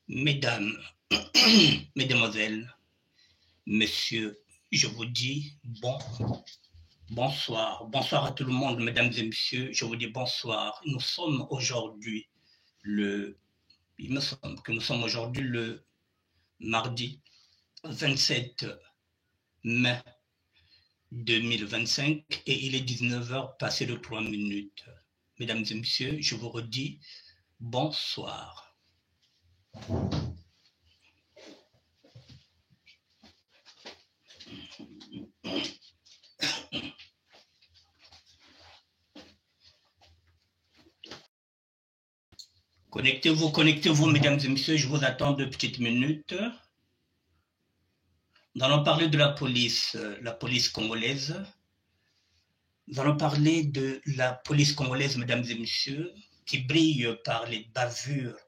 Mesdames, Mesdemoiselles, Messieurs, je vous dis bonsoir. Bonsoir à tout le monde, mesdames et messieurs, je vous dis bonsoir. Nous sommes aujourd'hui il me semble que nous sommes aujourd'hui le mardi 27 mai 2025 et il est 19h passé de 3 minutes. Mesdames et messieurs, je vous redis bonsoir. Connectez-vous, mesdames et messieurs, je vous attends 2 petites minutes. Nous allons parler de la police congolaise. Nous allons parler de la police congolaise, mesdames et messieurs, qui brille par les bavures,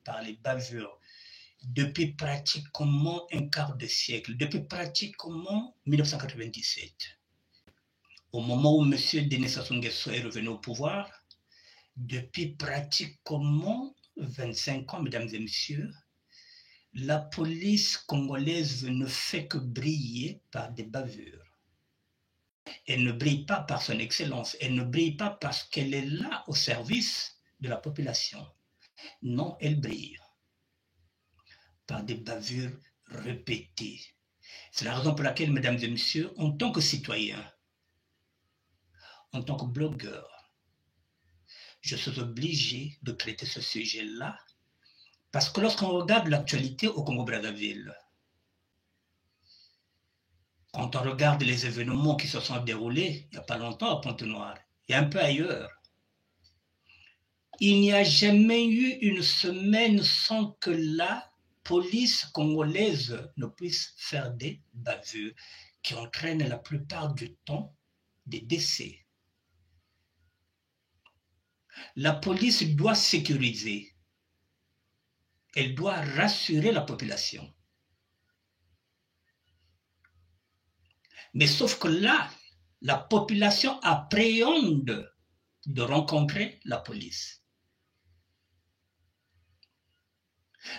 depuis pratiquement un quart de siècle, depuis pratiquement 1997. Au moment où M. Denis Sassou Nguesso est revenu au pouvoir, depuis pratiquement 25 ans, mesdames et messieurs, la police congolaise ne fait que briller par des bavures. Elle ne brille pas par son excellence, elle ne brille pas parce qu'elle est là au service de la population. Non, elle brille par des bavures répétées. C'est la raison pour laquelle, mesdames et messieurs, en tant que citoyen, en tant que blogueur, je suis obligé de traiter ce sujet-là parce que lorsqu'on regarde l'actualité au Congo-Brazzaville, quand on regarde les événements qui se sont déroulés il n'y a pas longtemps à Pointe-Noire et un peu ailleurs, il n'y a jamais eu une semaine sans que la police congolaise ne puisse faire des bavures qui entraînent la plupart du temps des décès. La police doit sécuriser, elle doit rassurer la population. Mais sauf que là, la population appréhende de rencontrer la police.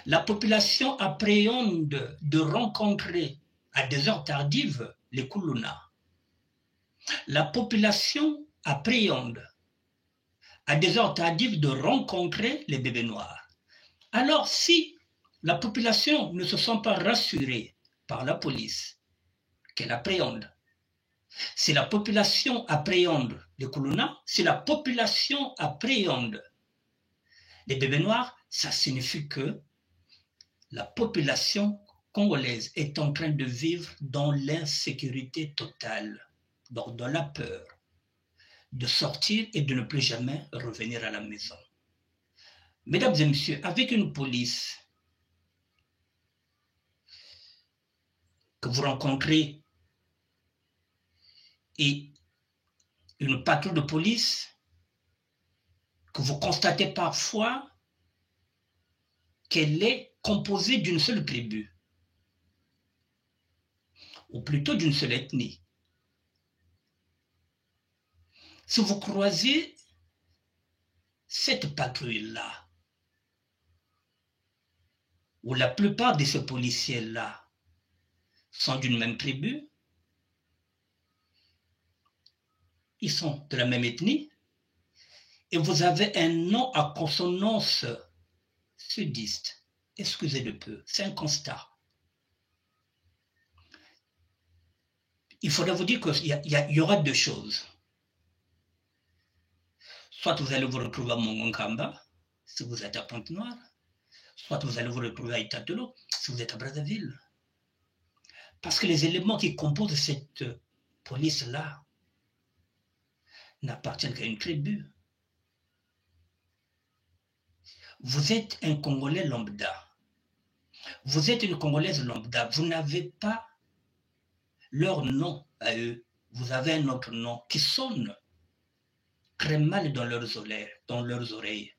La population appréhende de rencontrer à des heures tardives les Kuluna. La population appréhende à des heures tardives de rencontrer les bébés noirs. Alors si la population ne se sent pas rassurée par la police, qu'elle appréhende, si la population appréhende les Kuluna, si la population appréhende les bébés noirs, ça signifie que la population congolaise est en train de vivre dans l'insécurité totale, donc dans la peur de sortir et de ne plus jamais revenir à la maison. Mesdames et messieurs, avec une police que vous rencontrez et une patrouille de police que vous constatez parfois qu'elle est composée d'une seule tribu, ou plutôt d'une seule ethnie. Si vous croisez cette patrouille-là, où la plupart de ces policiers-là sont d'une même tribu, ils sont de la même ethnie, et vous avez un nom à consonance sudiste, excusez de peu, c'est un constat. Il faudrait vous dire qu'il y aura deux choses. Soit vous allez vous retrouver à Mongonkamba, si vous êtes à Pointe-Noire, soit vous allez vous retrouver à Itatolo, si vous êtes à Brazzaville. Parce que les éléments qui composent cette police-là n'appartiennent qu'à une tribu. Vous êtes un Congolais lambda. Vous êtes une Congolaise lambda. Vous n'avez pas leur nom à eux. Vous avez un autre nom qui sonne très mal dans leurs oreilles.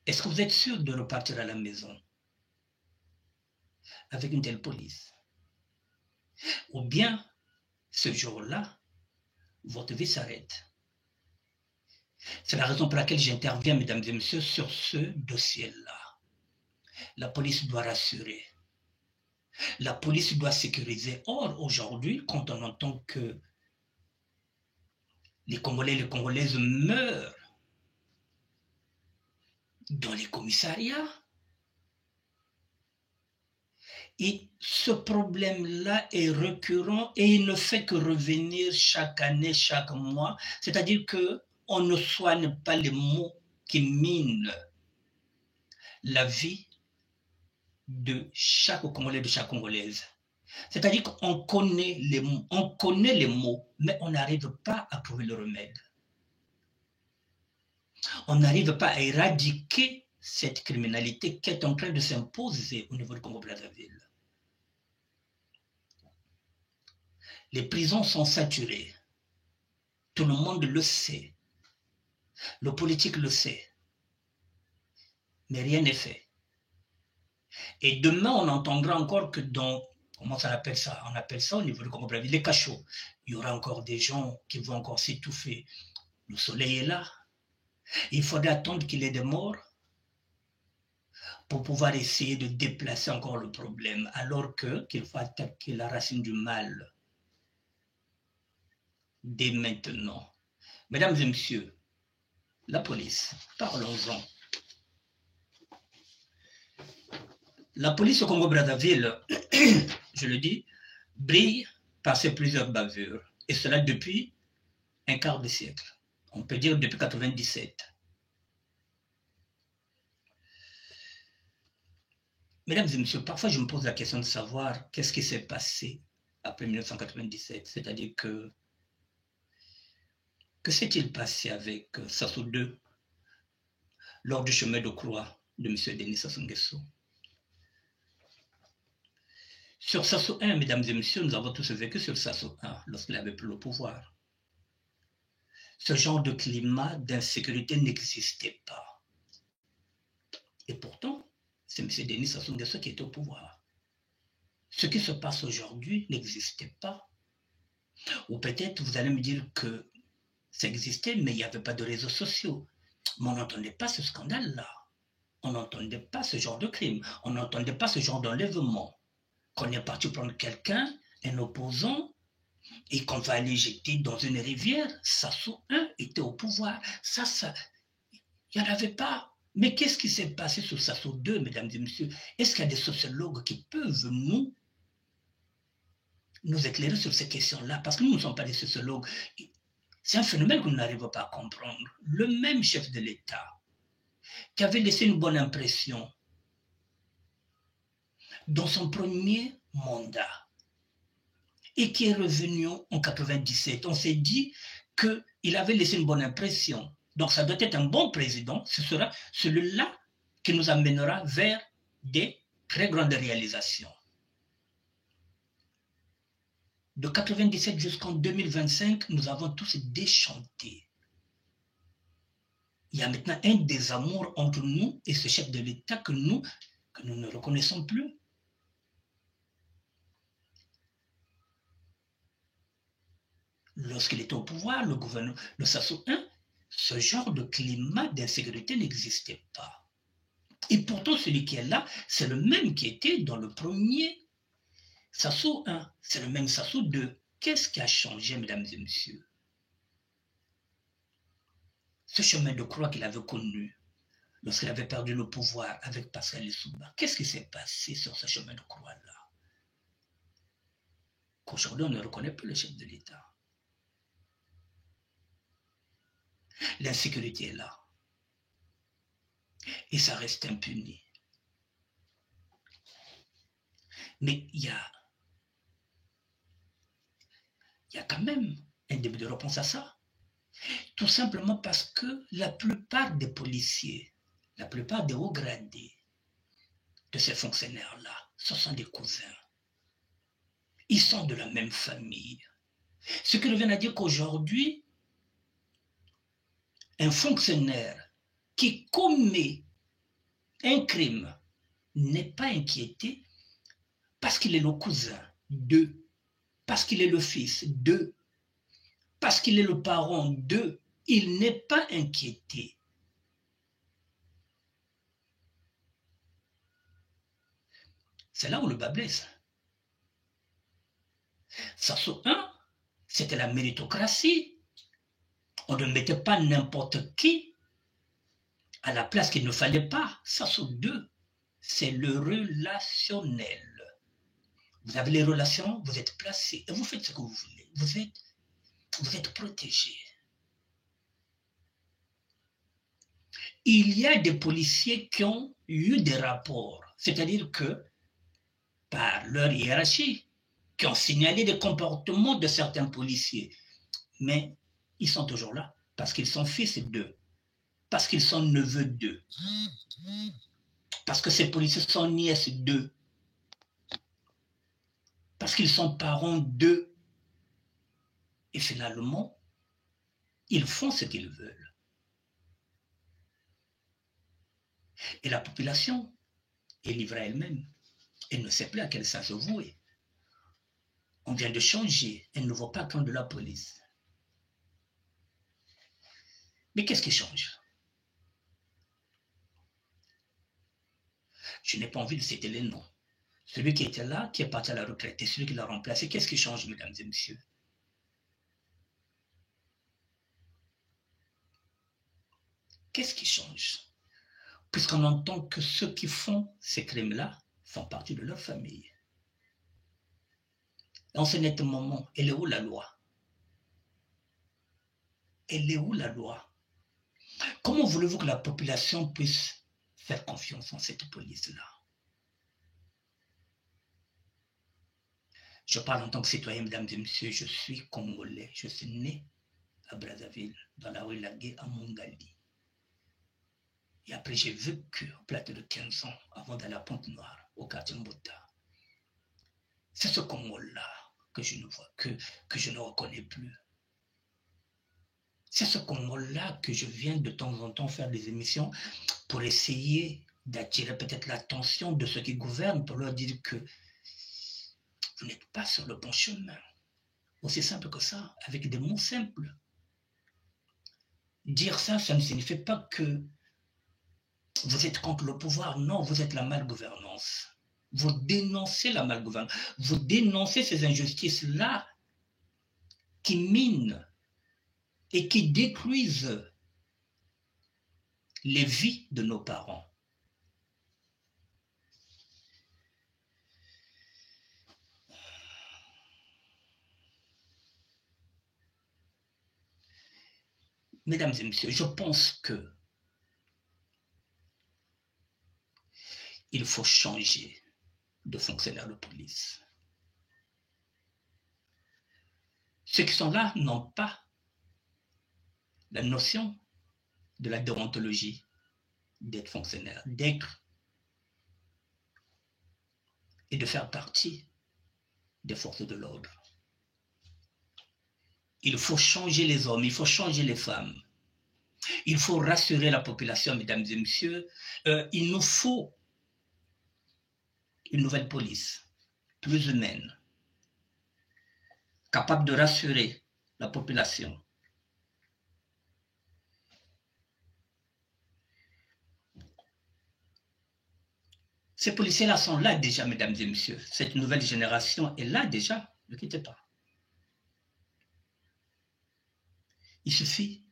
Est-ce que vous êtes sûr de repartir à la maison avec une telle police? Ou bien, ce jour-là, votre vie s'arrête. C'est la raison pour laquelle j'interviens, mesdames et messieurs, sur ce dossier-là. La police doit rassurer. La police doit sécuriser. Or, aujourd'hui, quand on entend que les Congolais et les Congolaises meurent dans les commissariats, et ce problème-là est récurrent et il ne fait que revenir chaque année, chaque mois. C'est-à-dire qu'on ne soigne pas les maux qui minent la vie de chaque Congolais, de chaque Congolaise. C'est-à-dire qu'on connaît les mots, mais on n'arrive pas à trouver le remède. On n'arrive pas à éradiquer cette criminalité qui est en train de s'imposer au niveau du Congo-Brazzaville. Les prisons sont saturées. Tout le monde le sait. Le politique le sait. Mais rien n'est fait. Et demain, on entendra encore que dans, comment ça appelle ça? On appelle ça au niveau du Congo-Brazzaville, les cachots. Il y aura encore des gens qui vont encore s'étouffer. Le soleil est là. Il faudra attendre qu'il y ait des morts pour pouvoir essayer de déplacer encore le problème, alors qu'il faut attaquer la racine du mal dès maintenant. Mesdames et messieurs, la police, parlons-en. La police au Congo-Brazzaville, je le dis, brille par ses plusieurs bavures, et cela depuis un quart de siècle. On peut dire depuis 1997. Mesdames et messieurs, parfois je me pose la question de savoir qu'est-ce qui s'est passé après 1997. C'est-à-dire que s'est-il passé avec Sassou II lors du chemin de croix de M. Denis Sassou Nguesso? Sur Sassou I, mesdames et messieurs, nous avons tous vécu sur Sassou I lorsqu'il avait pris le pouvoir. Ce genre de climat d'insécurité n'existait pas. Et pourtant, c'est M. Denis Sassou Nguesso qui était au pouvoir. Ce qui se passe aujourd'hui n'existait pas. Ou peut-être vous allez me dire que ça existait, mais il n'y avait pas de réseaux sociaux. Mais on n'entendait pas ce scandale-là. On n'entendait pas ce genre de crime. On n'entendait pas ce genre d'enlèvement. Qu'on est parti prendre quelqu'un, un opposant, et qu'on va aller jeter dans une rivière. Sassou I était au pouvoir. Ça, il n'y en avait pas. Mais qu'est-ce qui s'est passé sur Sassou II, mesdames et messieurs? Est-ce qu'il y a des sociologues qui peuvent nous éclairer sur ces questions-là? Parce que nous ne sommes pas des sociologues. C'est un phénomène que nous n'arrivons pas à comprendre. Le même chef de l'État qui avait laissé une bonne impression dans son premier mandat et qui est revenu en 1997, on s'est dit qu'il avait laissé une bonne impression. Donc ça doit être un bon président, ce sera celui-là qui nous amènera vers des très grandes réalisations. De 1997 jusqu'en 2025, nous avons tous déchanté. Il y a maintenant un désamour entre nous et ce chef de l'État que nous ne reconnaissons plus. Lorsqu'il était au pouvoir, le gouverneur, le Sassou I, ce genre de climat d'insécurité n'existait pas. Et pourtant, celui qui est là, c'est le même qui était dans le premier Sassou I. C'est le même Sassou II. Qu'est-ce qui a changé, mesdames et messieurs? Ce chemin de croix qu'il avait connu lorsqu'il avait perdu le pouvoir avec Pascal Lissouba, qu'est-ce qui s'est passé sur ce chemin de croix-là? Qu'aujourd'hui, on ne reconnaît plus le chef de l'État. L'insécurité est là. Et ça reste impuni. Mais il y a quand même un début de réponse à ça. Tout simplement parce que la plupart des policiers, la plupart des hauts gradés de ces fonctionnaires-là, ce sont des cousins. Ils sont de la même famille. Ce qui revient à dire qu'aujourd'hui, un fonctionnaire qui commet un crime n'est pas inquiété parce qu'il est le cousin d'eux, parce qu'il est le fils d'eux, parce qu'il est le parent d'eux. il n'est pas inquiété. C'est là où le bas blesse. Sassou 1, c'était la méritocratie. On ne mettait pas n'importe qui à la place qu'il ne fallait pas. Sassou 2, c'est le relationnel. Vous avez les relations, vous êtes placé et vous faites ce que vous voulez. Vous êtes protégé. Il y a des policiers qui ont eu des rapports, c'est-à-dire que par leur hiérarchie, qui ont signalé des comportements de certains policiers. Mais ils sont toujours là parce qu'ils sont fils d'eux, parce qu'ils sont neveux d'eux, parce que ces policiers sont nièces d'eux, parce qu'ils sont parents d'eux. Et finalement, ils font ce qu'ils veulent. Et la population est livrée à elle-même. Elle ne sait plus à quel sens se vouer. On vient de changer un nouveau patron de la police. Mais qu'est-ce qui change? Je n'ai pas envie de citer les noms. Celui qui était là, qui est parti à la retraite, et celui qui l'a remplacé, qu'est-ce qui change, mesdames et messieurs? Qu'est-ce qui change? Puisqu'on entend que ceux qui font ces crimes-là font partie de leur famille. Dans ce net moment, elle est où la loi? Elle est où la loi? Comment voulez-vous que la population puisse faire confiance en cette police-là? Je parle en tant que citoyen, mesdames et messieurs, je suis congolais. Je suis né à Brazzaville, dans la rue Lagué, à Mongali. Et après, j'ai vécu au plateau de 15 ans avant d'aller à Pointe-Noire, au quartier Mbota. C'est ce Congo-là que je ne vois, que je ne reconnais plus. C'est ce Congo-là que je viens de temps en temps faire des émissions pour essayer d'attirer peut-être l'attention de ceux qui gouvernent, pour leur dire que vous n'êtes pas sur le bon chemin. Aussi simple que ça, avec des mots simples. Dire ça, ça ne signifie pas que vous êtes contre le pouvoir. Non, vous êtes la malgouvernance. Vous dénoncez la malgouvernance. Vous dénoncez ces injustices-là qui minent et qui détruisent les vies de nos parents. Mesdames et messieurs, je pense que il faut changer de fonctionnaire de police. Ceux qui sont là n'ont pas la notion de la déontologie d'être fonctionnaire, d'être et de faire partie des forces de l'ordre. Il faut changer les hommes, il faut changer les femmes. Il faut rassurer la population, mesdames et messieurs. Il nous faut une nouvelle police, plus humaine, capable de rassurer la population. Ces policiers-là sont là déjà, mesdames et messieurs. Cette nouvelle génération est là déjà. Ne quittez pas. Il suffit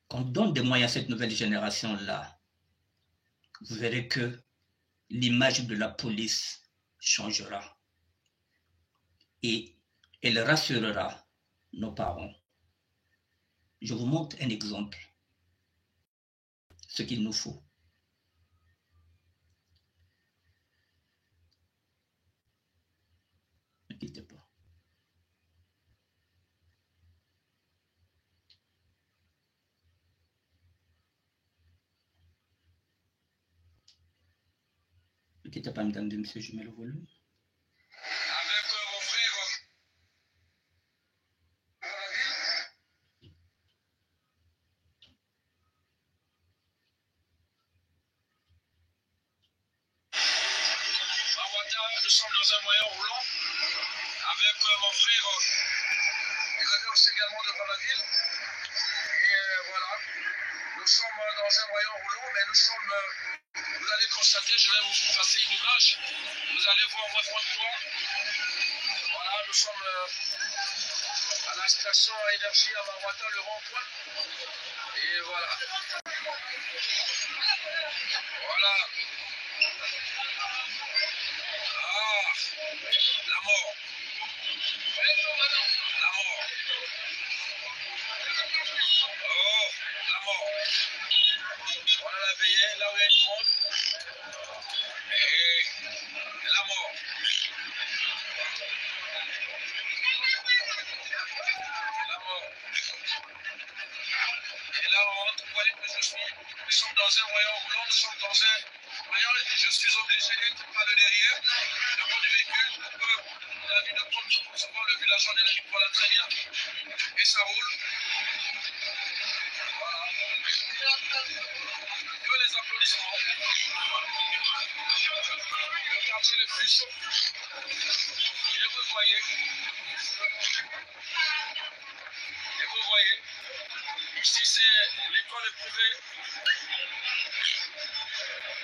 qu'on donne des moyens à cette nouvelle génération-là. Vous verrez que l'image de la police changera. Et elle rassurera nos parents. Je vous montre un exemple. Ce qu'il nous faut. Ne quittez pas. Ne quittez pas, mesdames et messieurs, je mets le volume. Avec mon frère. Nous sommes dans un moyen roulant avec mon frère. aussi également devant la ville. Et voilà, nous sommes dans un moyen roulant, mais vous allez constater, je vais vous passer une image, vous allez voir moi franchement, voilà, nous sommes à la station à énergie à Marwata, le rond-point, et voilà, voilà, ah, la mort, la mort, oh, la mort, voilà la veillée, là où il y a du monde, et la mort. La mort. Et là, vous voyez que nous sommes dans un moyen roulant, nous sommes dans un moyen, je suis obligé d'être par le derrière, devant du véhicule, pour que la vie de compte qui recevoir le villageois de la ville, voilà très bien. Et ça roule. Voilà. Que les applaudissements. Le quartier le plus chaud. Et vous voyez. Et vous voyez. Ici, c'est l'école privée.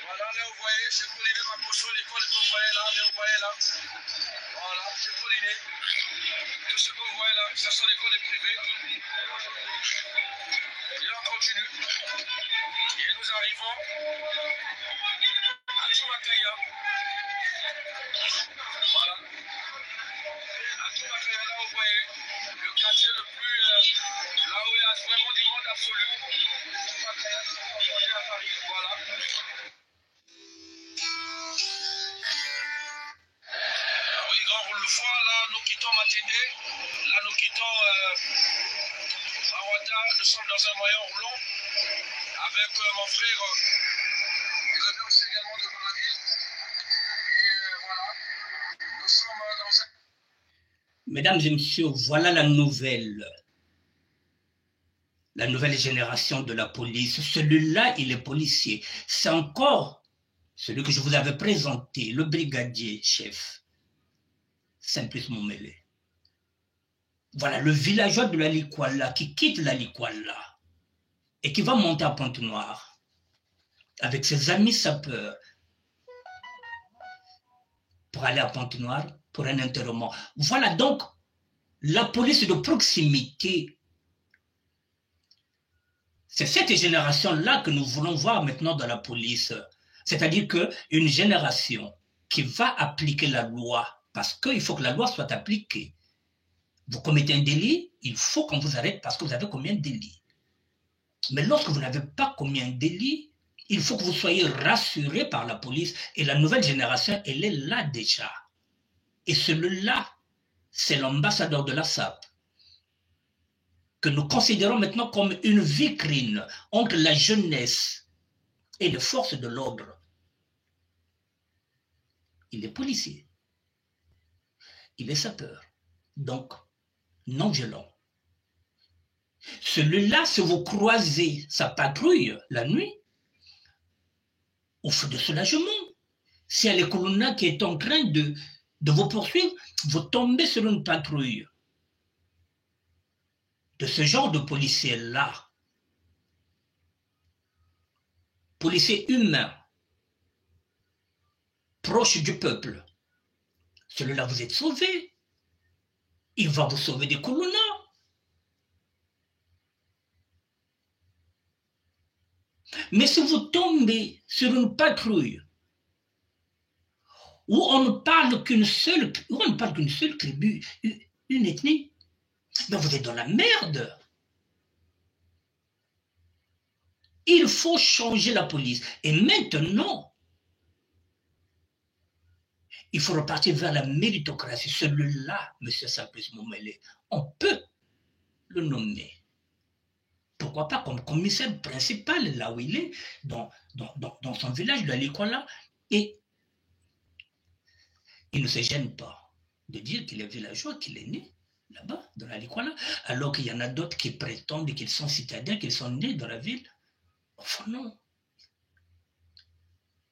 Voilà, là, vous voyez, c'est Pauliné Makoso, l'école que vous voyez là, vous voyez là. Voilà, c'est Pauliné. Tout ce que vous voyez là, ce sont les écoles privées. Et là, on continue. Et nous arrivons à Tchoumakaya. Voilà. À Tchoumakaya, là, vous voyez, le quartier le plus... là où il y a vraiment du monde absolu. Tchoumakaya, on est à Paris, voilà. Oui, grand roule le foie, là, nous quittons Matende. Là, nous quittons Marwata. Nous sommes dans un moyen roulant avec mon frère. Il revient aussi également devant la ville. Et voilà, nous sommes dans un... Mesdames et messieurs, voilà la nouvelle génération de la police. Celui-là, il est policier. C'est encore celui que je vous avais présenté, le brigadier chef, Simplice Moumele. Voilà, le villageois de la Likwala qui quitte la Likwala et qui va monter à Pointe-Noire avec ses amis sapeurs pour aller à Pointe-Noire pour un enterrement. Voilà donc la police de proximité. C'est cette génération-là que nous voulons voir maintenant dans la police. C'est-à-dire qu'une génération qui va appliquer la loi, parce qu'il faut que la loi soit appliquée. Vous commettez un délit, il faut qu'on vous arrête parce que vous avez commis un délit. Mais lorsque vous n'avez pas commis un délit, il faut que vous soyez rassurés par la police. Et la nouvelle génération, elle est là déjà. Et celui-là, c'est l'ambassadeur de la SAP, que nous considérons maintenant comme une vitrine entre la jeunesse et les forces de l'ordre. Il est policier. Il est sapeur. Donc, non violent. Celui-là, si vous croisez sa patrouille la nuit, au feu de soulagement, si à l'écolona qui est en train de vous poursuivre, vous tombez sur une patrouille de ce genre de policier-là, policier humain, proche du peuple, celui-là vous êtes sauvé. Il va vous sauver des colonnas. Mais si vous tombez sur une patrouille où on ne parle qu'une seule tribu, une ethnie, ben vous êtes dans la merde. Il faut changer la police. Et maintenant, il faut repartir vers la méritocratie. Celui-là, M. Simplice Moumele, on peut le nommer. Pourquoi pas comme commissaire principal, là où il est, dans son village de Likwala. Et il ne se gêne pas de dire qu'il est villageois, qu'il est né là-bas, dans la Likwala, alors qu'il y en a d'autres qui prétendent qu'ils sont citadins, qu'ils sont nés dans la ville. Enfin non.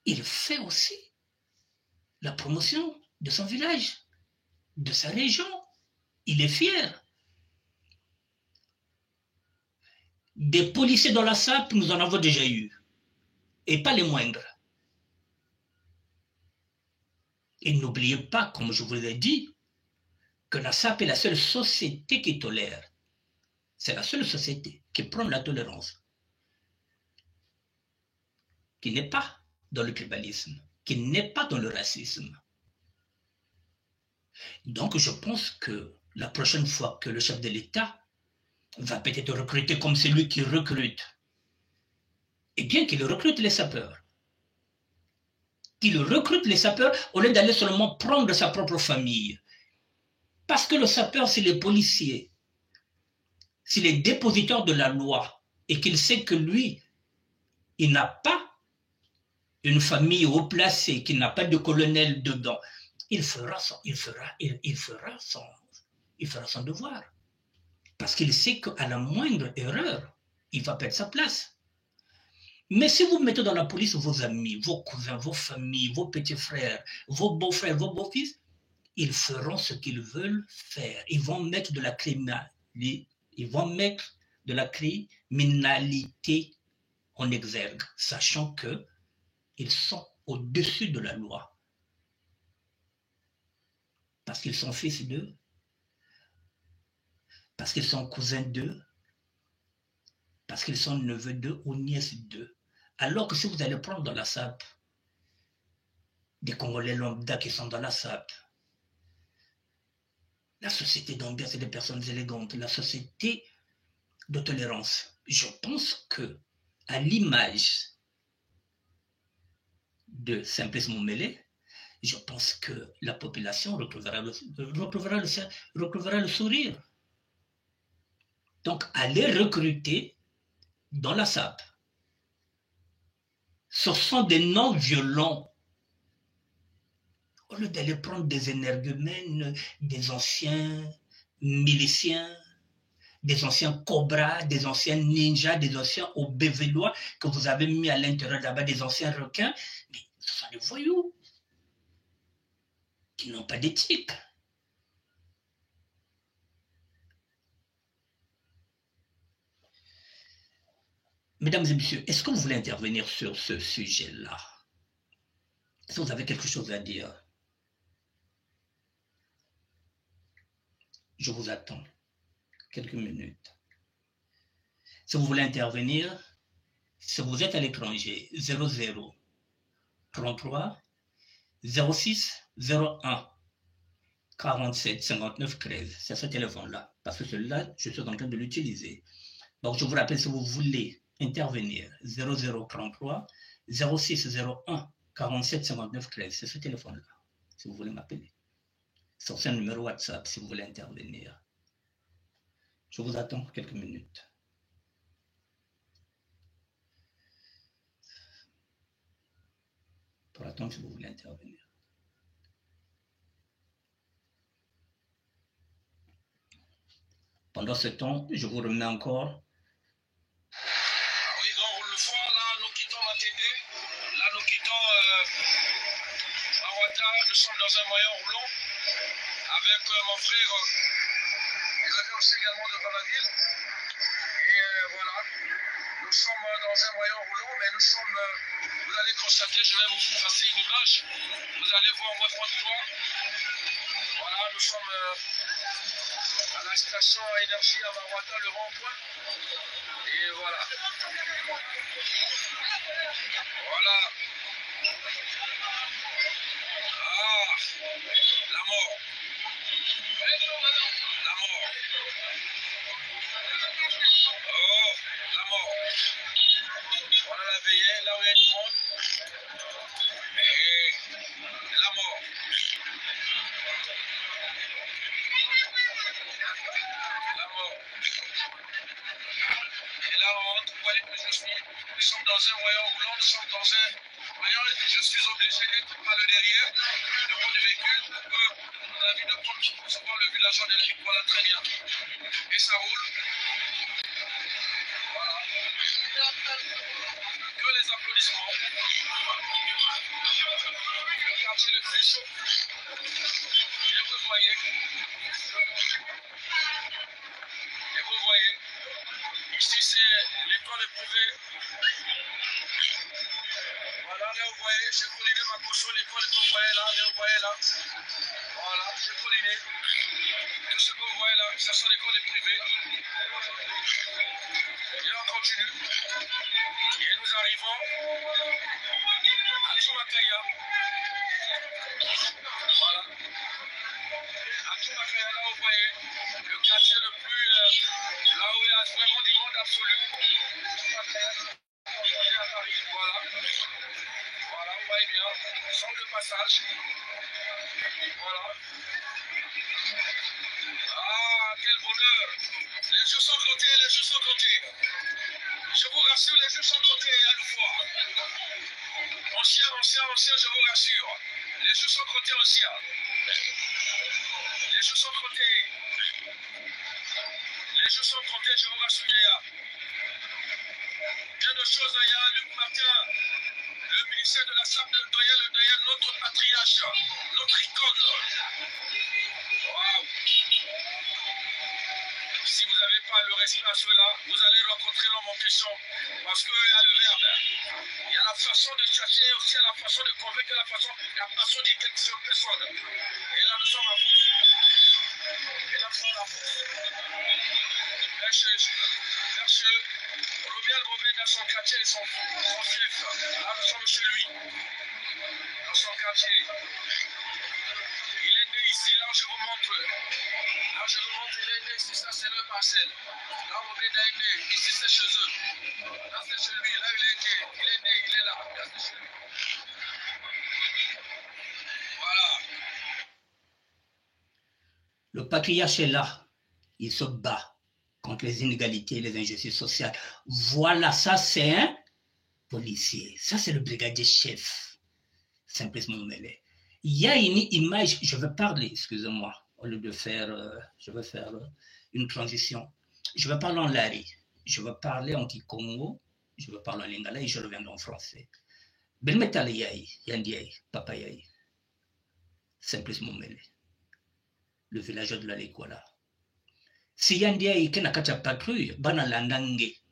Il fait aussi la promotion de son village, de sa région. Il est fier. Des policiers dans la SAP, nous en avons déjà eu. Et pas les moindres. Et n'oubliez pas, comme je vous l'ai dit, que la SAP est la seule société qui tolère. C'est la seule société qui prône la tolérance, qui n'est pas dans le tribalisme, qui n'est pas dans le racisme. Donc je pense que la prochaine fois que le chef de l'État va peut-être recruter comme celui qui recrute, et bien qu'il recrute les sapeurs, qu'il recrute les sapeurs au lieu d'aller seulement prendre sa propre famille. Parce que le sapeur, c'est les policiers, c'est les dépositaires de la loi, et qu'il sait que lui, il n'a pas une famille haut placée, qu'il n'a pas de colonel dedans. Il fera son devoir. Parce qu'il sait qu'à la moindre erreur, il va perdre sa place. Mais si vous mettez dans la police vos amis, vos cousins, vos familles, vos petits frères, vos beaux-frères, vos beaux-fils, ils feront ce qu'ils veulent faire. Ils vont mettre de la criminalité en exergue, sachant qu'ils sont au-dessus de la loi. Parce qu'ils sont fils d'eux, parce qu'ils sont cousins d'eux, parce qu'ils sont neveux d'eux ou nièces d'eux. Alors que si vous allez prendre dans la SAP des Congolais lambda qui sont dans la SAP, la société d'ambiance, c'est des personnes élégantes, la société de tolérance. Je pense que, à l'image de Simplice Moumélé, je pense que la population retrouvera le sourire. Donc, allez recruter dans la SAP. Ce sont des non-violents. Au lieu d'aller prendre des énergumènes, des anciens miliciens, des anciens cobras, des anciens ninjas, des anciens obévélois que vous avez mis à l'intérieur là-bas, des anciens requins, mais ce sont des voyous qui n'ont pas d'éthique. Mesdames et messieurs, est-ce que vous voulez intervenir sur ce sujet-là? Est-ce que vous avez quelque chose à dire? Je vous attends quelques minutes. Si vous voulez intervenir, si vous êtes à l'étranger, 00 33 06 01 47 59 13. C'est ce téléphone-là, parce que celui-là, je suis en train de l'utiliser. Donc, je vous rappelle, si vous voulez intervenir, 0033 06 01 47 59 13. C'est ce téléphone-là, si vous voulez m'appeler. C'est un numéro WhatsApp, si vous voulez intervenir. Je vous attends quelques minutes. Pour attendre si vous voulez intervenir. Pendant ce temps, je vous remets encore. Oui, donc le soir, là, nous quittons Matende. Là, nous quittons Awata. Nous sommes dans un moyen roulant avec mon frère. Ils avaient aussi également devant la ville. Et voilà. Nous sommes dans un moyen roulant, mais nous sommes. Vous allez constater, je vais vous passer une image. Vous allez voir moi trottoir. Voilà, nous sommes à la station à énergie à Mawata, le rond-point. Et voilà. Voilà. Ah, la mort. La mort. Oh, la mort. Voilà la veillée, là où il y a du monde. Et la mort. La mort. Et là, on rentre, vous voyez que nous sommes dans un moyen roulant, nous sommes dans un moyen, je suis obligé d'être par le derrière, devant du véhicule, pour que on a vu de prendre qui pousse voir le villageois de l'Afrique, voilà très bien. Et ça roule. Voilà. Que les applaudissements. Le quartier le plus chaud. Et vous voyez. Et vous voyez. Ici, c'est l'école privée. Voilà, là, vous voyez, j'ai colliné ma caution, l'école que vous voyez là, Voilà, j'ai colliné. Tout ce que vous voyez là, ce sont les écoles privées. Et on continue. Et nous arrivons à Toumakaya. Voilà. À Toumakaya, là, vous voyez, le quartier le plus... là où il y a vraiment du monde absolu. Toumakaya, à Paris. Voilà. Voilà, vous voyez bien. Centre de passage. Voilà. Ah, quel bonheur. Les jeux sont comptés, les jeux sont comptés. Je vous rassure, les jeux sont comptés à une fois. Ancien, je vous rassure. Les jeux sont comptés anciens. Les jeux sont comptés. Les jeux sont comptés, je vous rassure, Yaya. Bien de choses, Yaya. Luc Martin, le ministère de la SAP, le doyen, notre patriarche, notre icône. Waouh. Si vous n'avez pas le respect à cela, vous allez rencontrer l'homme en question. Parce qu'il y a le verbe. Il y a la façon de chercher, aussi la façon de convaincre, la façon de dire quelque chose personne. Et là, nous sommes à vous. Et là, nous sommes à vous. Merci. Romiel Romain dans son quartier et son chef. Là, nous sommes chez lui. Dans son quartier. Il est né ici, là, je vous montre. Là, je vous montre, il est né ici, ça, c'est leur parcelle. Là, Romain est né. Ici, c'est chez eux. Là, c'est chez lui. Là, il est né. Il est là. Là, c'est chez lui. Voilà. Le patriarche est là. Il se bat contre les inégalités et les injustices sociales. Voilà, ça c'est un policier. Ça c'est le brigadier chef. Simplement mêlé. Il y a une image, je vais parler, excusez-moi, au lieu de faire, je vais faire une transition. Je vais parler en lari, je vais parler en kikongo, je vais parler en lingala et je reviens en français. Ben metal yai, yandiai, papa yai. Simplement mêlé. Le villageois de la Lekwala. Si yandiai kena kacha patrouille, bana landange,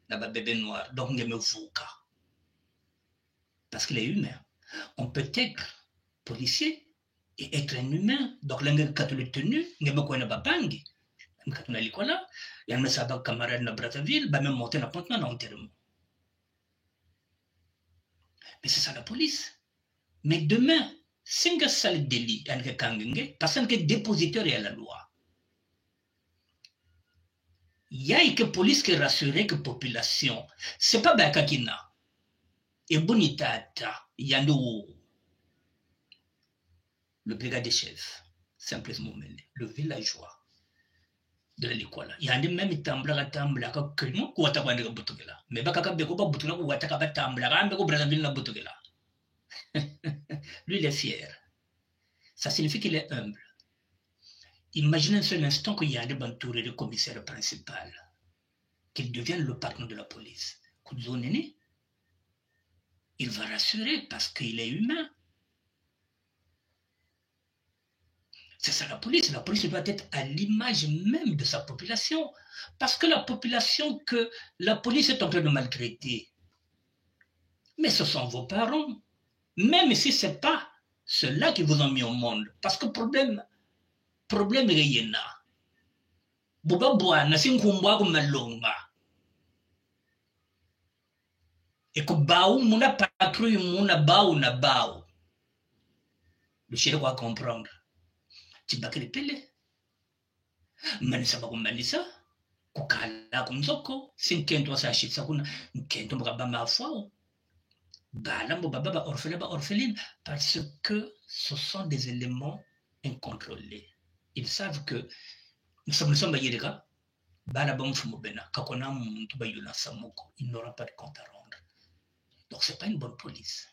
na ba bébé noir, donc ngeme vuka. Parce qu'il est humain. On peut être policier et être un humain. Donc, l'angle catholique tenu, il n'y a pas de babangi. Il y a un camarade na Brazzaville, même monter la pente dans l'enterrement. Mais c'est ça la police. Mais demain, si on a un délit, parce qu'on est dépositeur à la loi. Il y a une police qui rassure que la population. Ce n'est pas Bakakina. Et bonitata, il y a le brigadier chef, simplement le villageois de l'école. Il y a même tambla que nous, quoi t'as dit boutougela. Mais baka beko ba boutougela, quoi t'as pas tambla, rambe ko Brazzaville na boutougela. Lui, il est fier. Ça signifie qu'il est humble. Imaginez un seul instant qu'il y a un entouré de commissaire principal, qu'il devienne le patron de la police. Il va rassurer parce qu'il est humain. C'est ça la police. La police doit être à l'image même de sa population. Parce que la population que la police est en train de maltraiter, mais ce sont vos parents. Même si ce n'est pas ceux-là qui vous ont mis au monde. Parce que problème est là. Boba boana sinkumbwa kumalonga. Et que baou muna patrouille muna baou na baou. Le chien doit comprendre. Tibakele pele. Manisa bakumanisa. Kukala kumzoko. Sinkento sa shitsa kuna. Nkento mkabama afwao. Balambo baba orpheline. Parce que ce sont des éléments incontrôlés. Ils savent que nous sommes bayirega. Balabon fumobena. Kakona muntu bayuna samoko. Il n'aura pas de compte à rendre. Donc c'est pas une bonne police.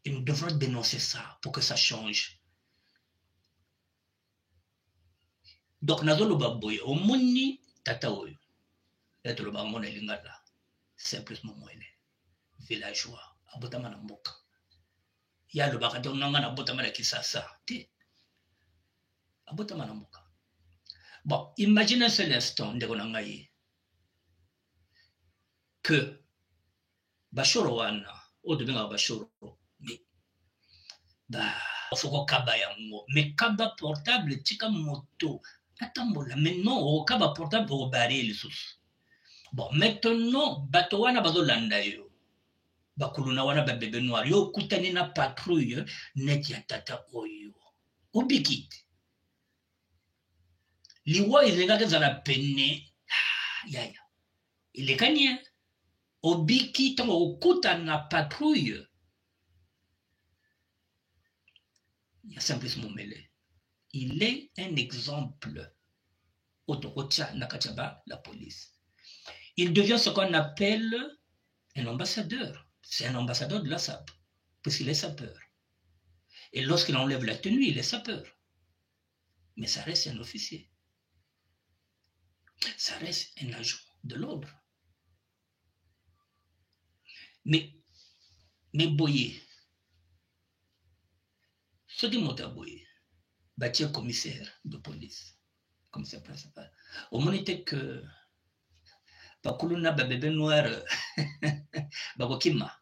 Et nous devrons dénoncer ça pour que ça change. Donc nazolo baboye omoni tata oyo. Eto lo bamona lingala. Simplement moele. Villageois abotama na mboka. Ya lo bakate onanga na abotama na kisasa. Ti. Abotama na mboka. Bon, imaginez un seul instant ndeko na ngai. que bashoro wana odebenga bashoro mais bah faut kaba yango mais kaba portable tika moto atambola mais non o kaba portable au barrer les sous bon maintenant bato wana bazolanda yo bakuluna wana babebe noir yo kutani na patrouille net ya tata oyo obikite liwa izengaka ezala pene yaya ilekani obiki ntango okutana na patrouille ya Simplice Momele il est un exemple autorotia nakachaba la police il devient ce qu'on appelle un ambassadeur. C'est un ambassadeur de la SAP, puisqu'il est sapeur. Et lorsqu'il enlève la tenue, il est sapeur. Mais ça reste un officier. Ça reste un agent de l'ordre. Mais Boye, ce qui m'a Boye, bâti commissaire de police, commissaire principal. Au moins, était que bakuluna babebe noir bakokima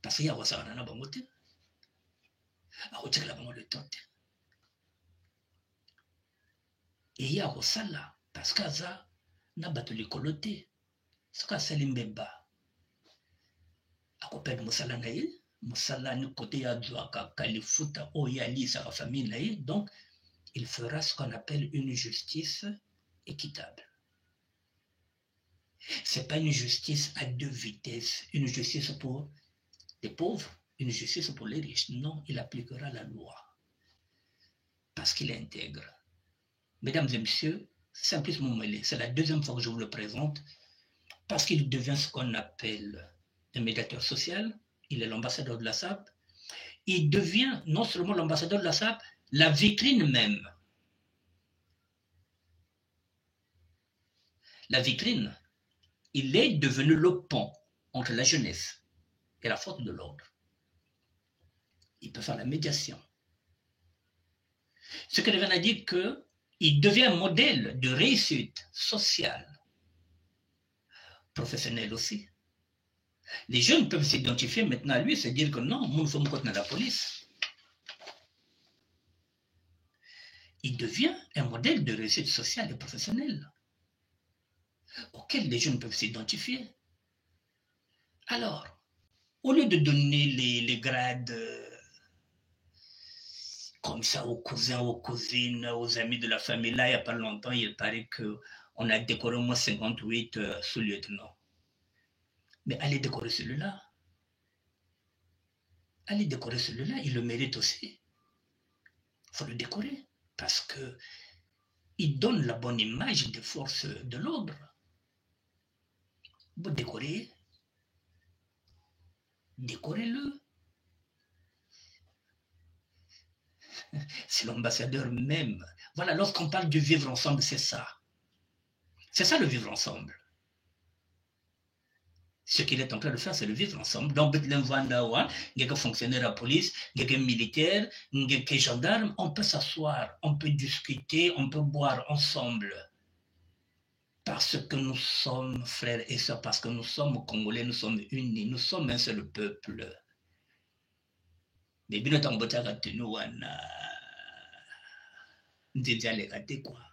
parce que yakosala na bango te akotikela bango le temps te eye akosala parce que aza na bato likolo te soki asali mbeba akoperde mosala na ye mosala ni kote ya zwaka kalifuta oyo alisaka famille na ye donc il fera ce qu'on appelle une justice équitable. Ce n'est pas une justice à deux vitesses, une justice pour les pauvres, une justice pour les riches. Non, il appliquera la loi parce qu'il est intègre. Mesdames et messieurs, Simplice Momele, c'est la deuxième fois que je vous le présente parce qu'il devient ce qu'on appelle un médiateur social. Il est l'ambassadeur de la SAP. Il devient non seulement l'ambassadeur de la SAP, la vitrine même. La vitrine. Il est devenu le pont entre la jeunesse et la force de l'ordre. Il peut faire la médiation. Ce qui revient à dire qu'il devient un modèle de réussite sociale, professionnelle aussi. Les jeunes peuvent s'identifier maintenant à lui et se dire que non, nous sommes contre la police. Il devient un modèle de réussite sociale et professionnelle auxquels les jeunes peuvent s'identifier. Alors, au lieu de donner les grades comme ça aux cousins, aux cousines, aux amis de la famille, là, il n'y a pas longtemps, il paraît qu'on a décoré au moins 58 sous-lieutenants. Mais allez décorer celui-là. Allez décorer celui-là, il le mérite aussi. Il faut le décorer parce qu'il donne la bonne image des forces de l'ordre. Vous décorez, décorez-le. C'est l'ambassadeur même. Voilà, lorsqu'on parle du vivre ensemble, c'est ça. C'est ça le vivre ensemble. Ce qu'il est en train de faire, c'est le vivre ensemble. Donc, Bethlehem Vandawa, il y a des fonctionnaires de la police, il y a des militaires, il y a des gendarmes, on peut s'asseoir, on peut discuter, on peut boire ensemble. Parce que nous sommes frères et sœurs, parce que nous sommes Congolais, nous sommes unis, nous sommes un seul peuple. Mais bien entendu, nous quoi.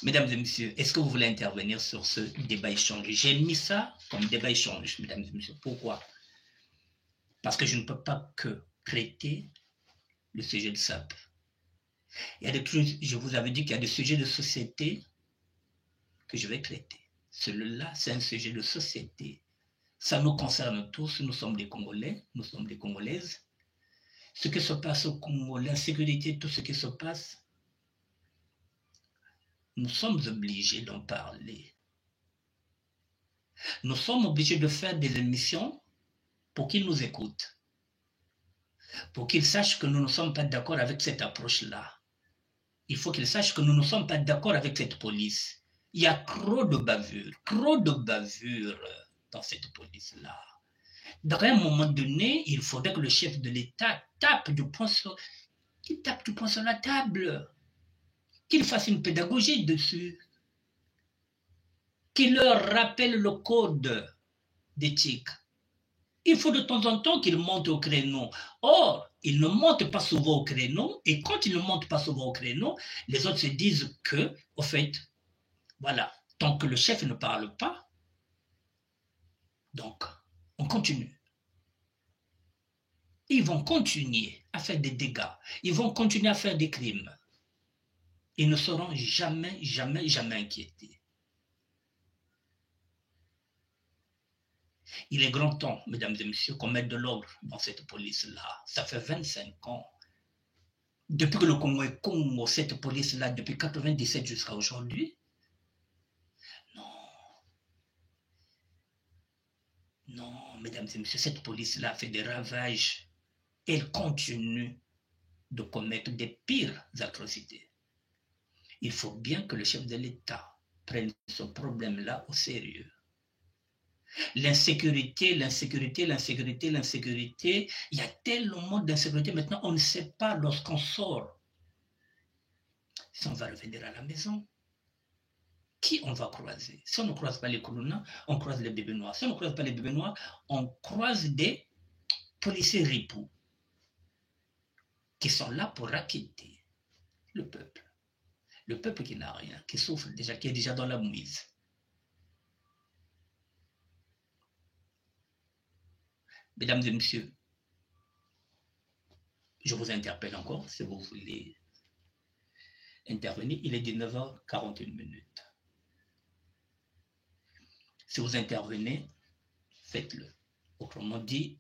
Mesdames et messieurs, est-ce que vous voulez intervenir sur ce débat-échange? J'ai mis ça comme débat-échange, mesdames et messieurs. Pourquoi? Parce que je ne peux pas que traiter le sujet de SAP. Il y a des trucs, je vous avais dit qu'il y a des sujets de société que je vais traiter. Celui-là, c'est un sujet de société. Ça nous concerne tous, nous sommes des Congolais, nous sommes des Congolaises. Ce qui se passe au Congo, l'insécurité, tout ce qui se passe, nous sommes obligés d'en parler. Nous sommes obligés de faire des émissions pour qu'ils nous écoutent. Pour qu'ils sachent que nous ne sommes pas d'accord avec cette approche-là. Il faut qu'ils sachent que nous ne sommes pas d'accord avec cette police. Il y a trop de bavures dans cette police-là. Dans un moment donné, il faudrait que le chef de l'État tape du poing sur... qu'il tape du poing sur la table, qu'il fasse une pédagogie dessus, qu'il leur rappelle le code d'éthique. Il faut de temps en temps qu'ils montent au créneau. Or, ils ne montent pas souvent au créneau, et quand ils ne montent pas souvent au créneau, les autres se disent que, au fait, voilà, tant que le chef ne parle pas, donc, on continue. Ils vont continuer à faire des dégâts. Ils vont continuer à faire des crimes. Ils ne seront jamais, jamais, jamais inquiétés. Il est grand temps, mesdames et messieurs, qu'on mette de l'ordre dans cette police-là. Ça fait 25 ans. Depuis que le Congo est Congo, cette police-là, depuis 1997 jusqu'à aujourd'hui. Non, mesdames et messieurs, cette police-là fait des ravages. Elle continue de commettre des pires atrocités. Il faut bien que le chef de l'État prenne ce problème-là au sérieux. L'insécurité, l'insécurité, l'insécurité, l'insécurité, il y a tellement d'insécurité maintenant, on ne sait pas lorsqu'on sort si on va revenir à la maison. Qui on va croiser? Si on ne croise pas les Koulouna, on croise les bébés noirs. Si on ne croise pas les bébés noirs, on croise des policiers ripoux qui sont là pour acquitter le peuple. Le peuple qui n'a rien, qui souffre déjà, qui est déjà dans la mouise. Mesdames et messieurs, je vous interpelle encore si vous voulez intervenir. Il est 19h41. Si vous intervenez, faites-le. Autrement dit,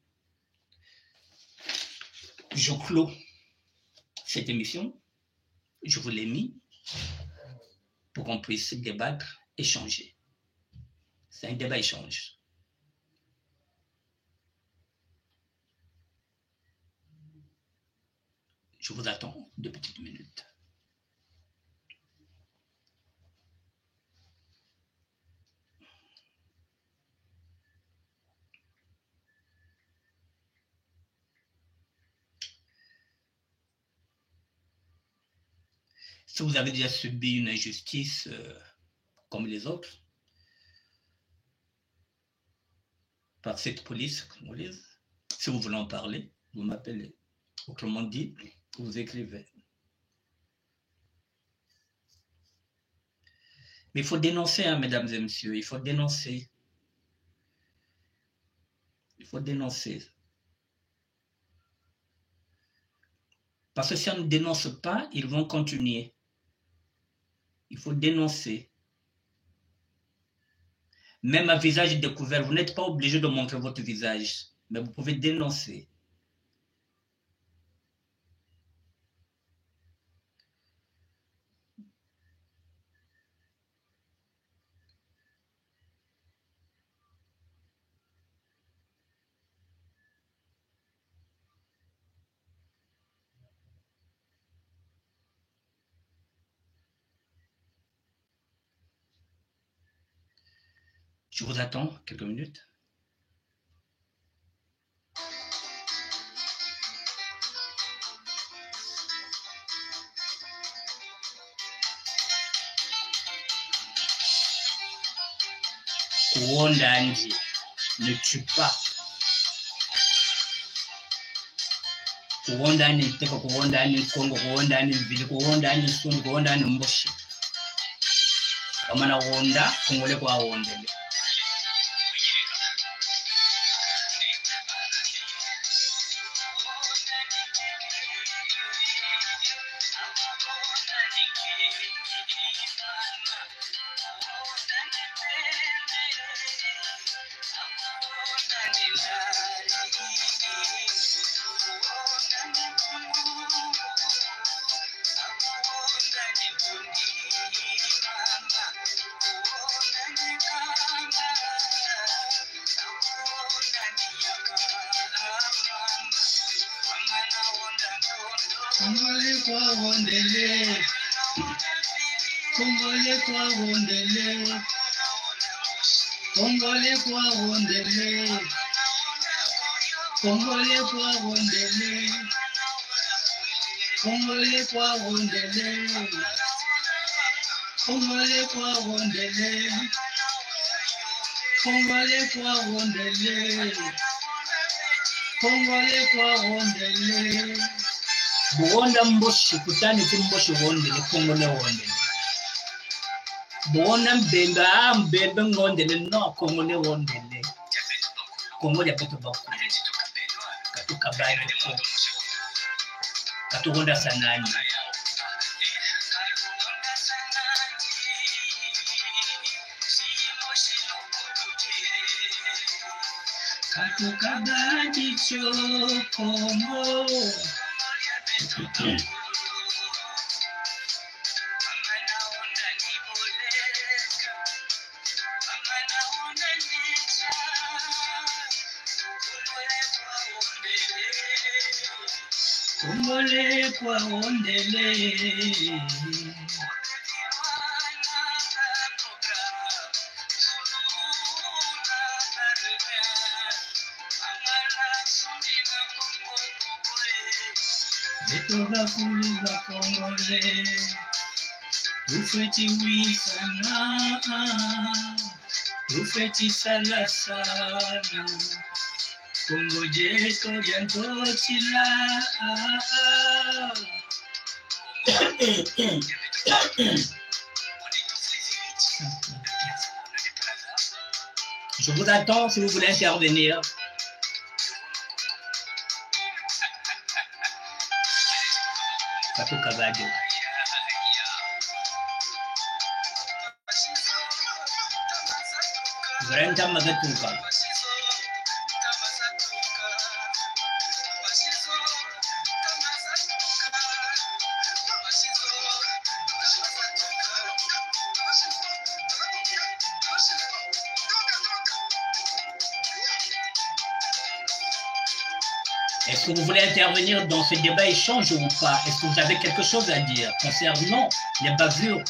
je clôt cette émission. Je vous l'ai mis pour qu'on puisse débattre, échanger. C'est un débat-échange. Je vous attends 2 petites minutes. Si vous avez déjà subi une injustice comme les autres, par cette police congolaise, si vous voulez en parler, vous m'appelez. Autrement dit, vous écrivez. Mais il faut dénoncer, hein, mesdames et messieurs, il faut dénoncer. Il faut dénoncer. Parce que si on ne dénonce pas, ils vont continuer. Il faut dénoncer. Même à visage découvert, vous n'êtes pas obligé de montrer votre visage, mais vous pouvez dénoncer. Je vous attends quelques minutes. Kuondandi ne tue pas. Kuondani nteko, kuondani Kongo, kuondani Vili, kuondani Sunu, kuondani Mboshi. Kamana wonda, Kongole kwa wondele. Kongole kwa wondele, Kongole kwa wondele, Kongole kwa wondele, Kongole kwa wondele, Congolais quoi rondele, Congolais quoi rondele, Congolais quoi rondele, Congolais quoi rondele. Buonda mboshi kutani timboshi rondele, Congolais rondele. Buonda mbembe ngondele no, Congolais rondele. Congolais peto baku. Katuka bani ko. Katugonda sanani. Katukabadi chokongo. Congolais kwa ondele. Betoga kuliza Congolais. Ufeti wisana. Ufeti salasana. Congo jeto bientôt chila. Je vous attends si vous voulez intervenir. Katuka badi. Brenda Magatuka. Est-ce que vous voulez intervenir dans ce débat échange ou pas? Est-ce que vous avez quelque chose à dire concernant les bavures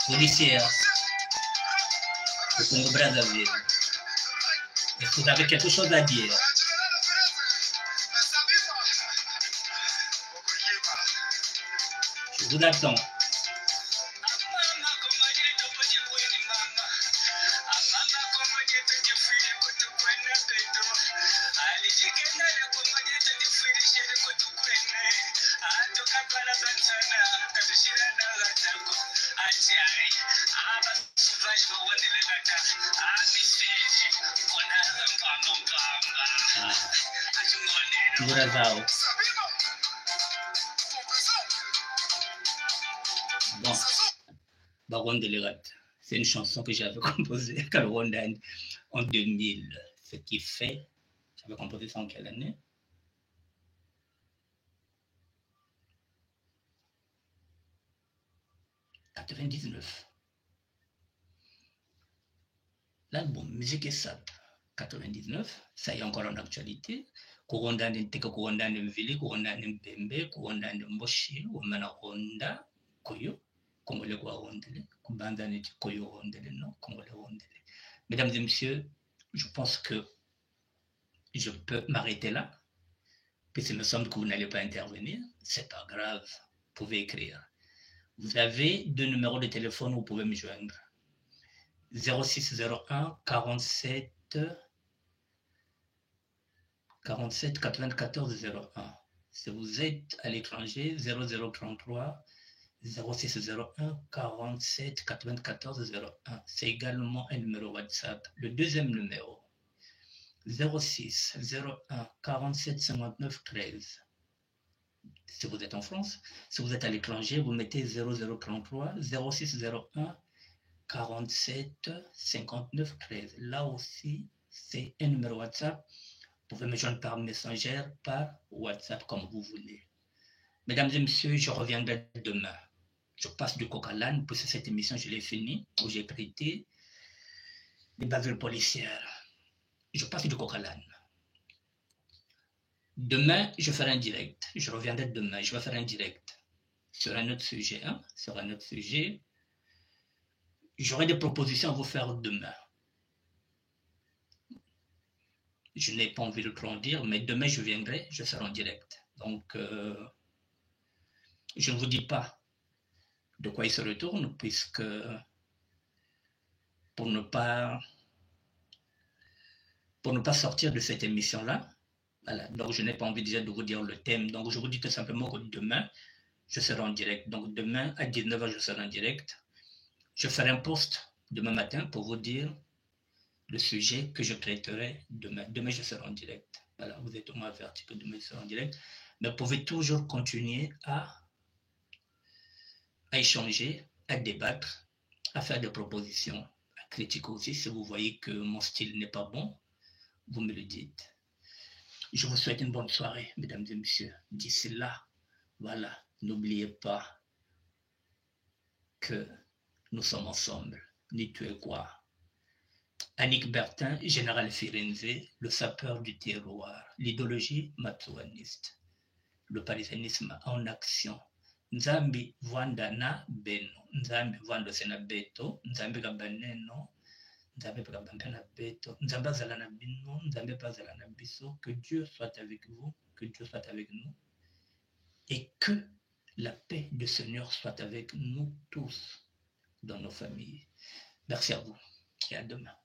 policières au Congo-Brazzaville? Est-ce que vous avez quelque chose à dire? Je vous attends. Bon, Baron de l'Irat, c'est une chanson que j'avais composée en 2000, ce qui fait, j'avais composé ça en quelle année? En 99. L'album Musique et Sap, 99, ça y est encore en actualité. Kurondane Teka, Kurondane Mvili, Kurondane Mpembe, Kurondane Mboshi, Womana Ronda, Koyo, Congolais kwa Rondele, Kubandane Koyo Rondele, non, Congolais Rondele. Mesdames et messieurs, je pense que je peux m'arrêter là, puisqu'il me semble que vous n'allez pas intervenir. C'est pas grave, vous pouvez écrire. Vous avez 2 numéros de téléphone où vous pouvez me joindre. 0601 47 94 01. Si vous êtes à l'étranger, 0033 0601 47 94 01. C'est également un numéro WhatsApp. Le deuxième numéro, 06 01 47 59 13. Si vous êtes en France, si vous êtes à l'étranger, vous mettez 0033 06 01 47 59 13. Là aussi, c'est un numéro WhatsApp. Vous pouvez me joindre par Messenger, par WhatsApp, comme vous voulez. Mesdames et messieurs, je reviendrai demain. Je passe du coq à l'âne, puisque cette émission, je l'ai finie, où j'ai traité des bavures policières. Je passe du coq à l'âne. Demain, je ferai un direct. Je reviendrai demain, je vais faire un direct sur un autre sujet. Sur un autre sujet. J'aurai des propositions à vous faire demain. Je n'ai pas envie de trop en dire, mais demain je viendrai, je serai en direct. Donc, Je ne vous dis pas de quoi il se retourne, puisque pour ne pas sortir de cette émission-là, voilà, donc je n'ai pas envie déjà de vous dire le thème, donc je vous dis tout simplement que demain, je serai en direct. Donc demain, à 19h, je serai en direct. Je ferai un post demain matin pour vous dire le sujet que je traiterai demain. Demain, je serai en direct. Voilà, vous êtes au moins averti que demain, je serai en direct. Mais vous pouvez toujours continuer à échanger, à débattre, à faire des propositions, à critiquer aussi. Si vous voyez que mon style n'est pas bon, vous me le dites. Je vous souhaite une bonne soirée, mesdames et messieurs. D'ici là, voilà, n'oubliez pas que nous sommes ensemble. Ni tu es quoi. Annick Bertin, général Firenze, le sapeur du terroir, l'idéologie matouaniste, le parisianisme en action. Nzambi vwanda na beno, Nzambi vwanda sena beto, Nzambi kabaneno, Nzambi kabambe na beto, Nzambi azala na bino, Nzambi azala na biso. Que Dieu soit avec vous, que Dieu soit avec nous, et que la paix du Seigneur soit avec nous tous dans nos familles. Merci à vous et à demain.